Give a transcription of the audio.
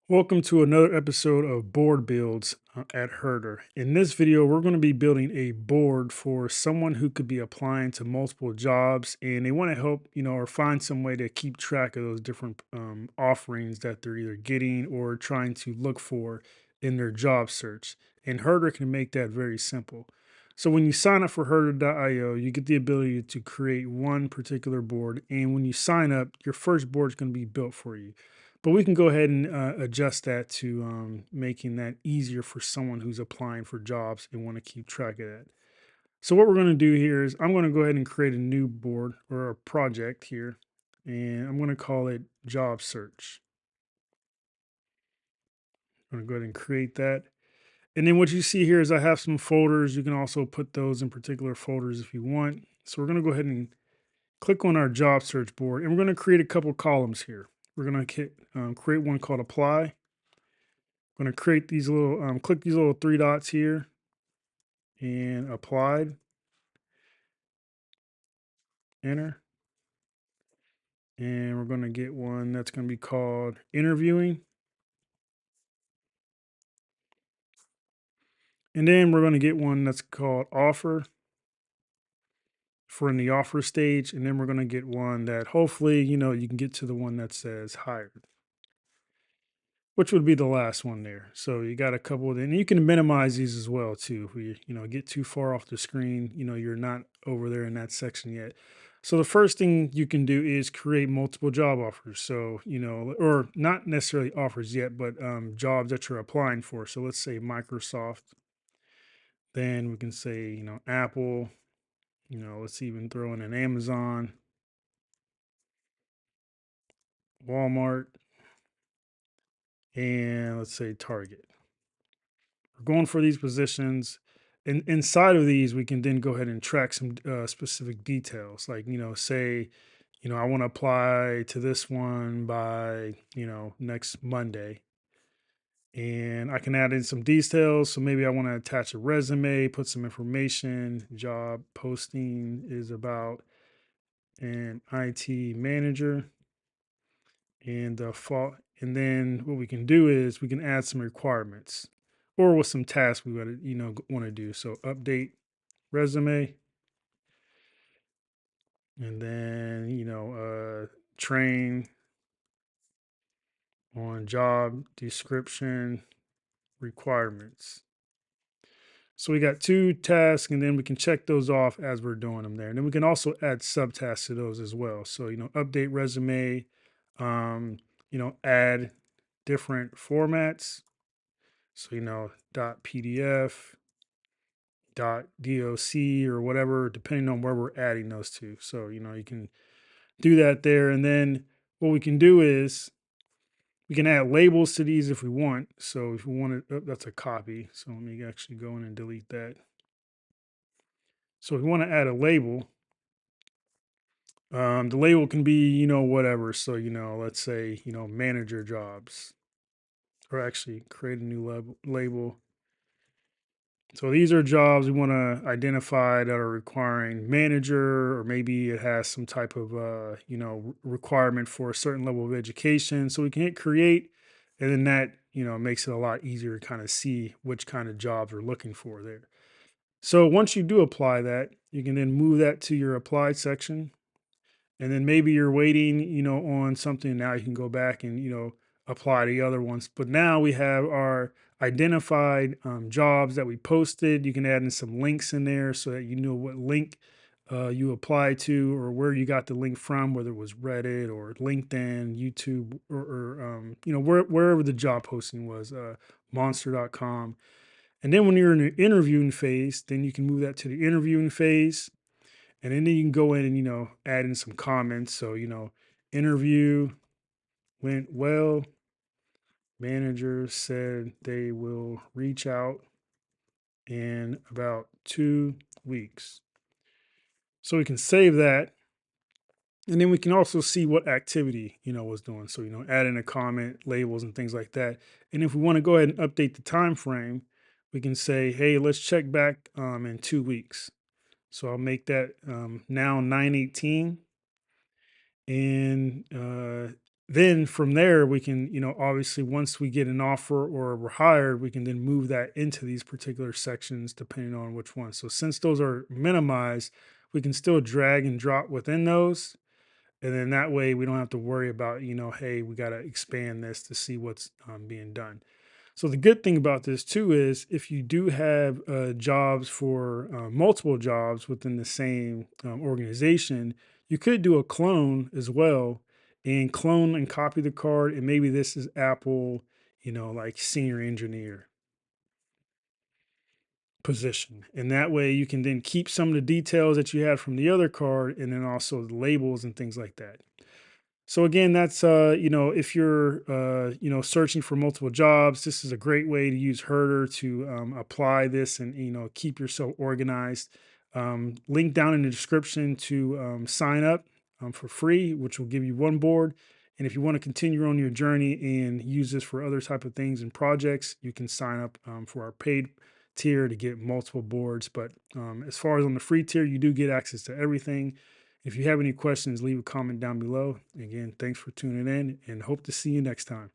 Welcome to another episode of Board Builds at Herder. In this video, we're going to be building a board for someone who could be applying to multiple jobs and they want to help, or find some way to keep track of those different offerings that they're either getting or trying to look for in their job search. And Herder can make that very simple. So when you sign up for herder.io, you get the ability to create one particular board. And when you sign up, your first board is going to be built for you. But we can go ahead and adjust that to making that easier for someone who's applying for jobs and want to keep track of that. So what we're going to do here is I'm going to go ahead and create a new board or a project here, and I'm going to call it job search. I'm going to go ahead and create that. And then what you see here is I have some folders. You can also put those in particular folders if you want. So we're going to go ahead and click on our job search board, and we're going to create a couple columns here. We're going to create one called apply. I'm going to create these little, click these little three dots here and applied, enter. And we're going to get one that's going to be called interviewing. And then we're going to get one that's called offer for in the offer stage. And then we're going to get one that hopefully, you can get to the one that says hired, which would be the last one there. So you got a couple of them. And you can minimize these as well too. If we, get too far off the screen, you're not over there in that section yet. So the first thing you can do is create multiple job offers. So, or not necessarily offers yet, but jobs that you're applying for. So let's say Microsoft. Then we can say, Apple, let's even throw in an Amazon, Walmart, and let's say Target. We're going for these positions. And inside of these, we can then go ahead and track some specific details. Like, say, I want to apply to this one by, next Monday. And I can add in some details. So maybe I want to attach a resume, put some information. Job posting is about an IT manager. And and then what we can do is we can add some requirements or with some tasks we want to want to do. So update resume, and then train on job description requirements. So we got two tasks, and then we can check those off as we're doing them there. And then we can also add subtasks to those as well. So update resume, add different formats. So .pdf, .doc or whatever, depending on where we're adding those to. So you can do that there, and then what we can do is we can add labels to these if we want. So if we want to, that's a copy. So let me actually go in and delete that. So if we want to add a label, the label can be, whatever. So, let's say, manager jobs, or actually create a new label. So these are jobs we want to identify that are requiring manager, or maybe it has some type of, requirement for a certain level of education. So we can hit create, and then that, makes it a lot easier to kind of see which kind of jobs we're looking for there. So once you do apply that, you can then move that to your applied section. And then maybe you're waiting, on something. Now you can go back and, apply the other ones. But now we have our identified jobs that we posted. You can add in some links in there so that you know what link you apply to or where you got the link from, whether it was Reddit or LinkedIn, YouTube, or wherever the job posting was, monster.com. And then when you're in the interviewing phase, then you can move that to the interviewing phase. And then you can go in and, add in some comments. So, interview went well. Manager said they will reach out in about 2 weeks. So we can save that. And then we can also see what activity, was doing. So, add in a comment, labels, and things like that. And if we want to go ahead and update the time frame, we can say, hey, let's check back in 2 weeks. So I'll make that now 9/18. And then from there we can, obviously once we get an offer or we're hired, we can then move that into these particular sections depending on which one. So since those are minimized, we can still drag and drop within those, and then that way we don't have to worry about, hey, we got to expand this to see what's being done. So the good thing about this too is if you do have jobs for multiple jobs within the same organization, you could do a clone as well, and clone and copy the card. And maybe this is Apple, like senior engineer position. And that way you can then keep some of the details that you had from the other card, and then also the labels and things like that. So again, that's if you're searching for multiple jobs, this is a great way to use Herder to apply this and keep yourself organized. Link down in the description to sign up for free, which will give you one board. And if you want to continue on your journey and use this for other type of things and projects, you can sign up for our paid tier to get multiple boards. But as far as on the free tier, you do get access to everything. If you have any questions, leave a comment down below. Again, thanks for tuning in and hope to see you next time.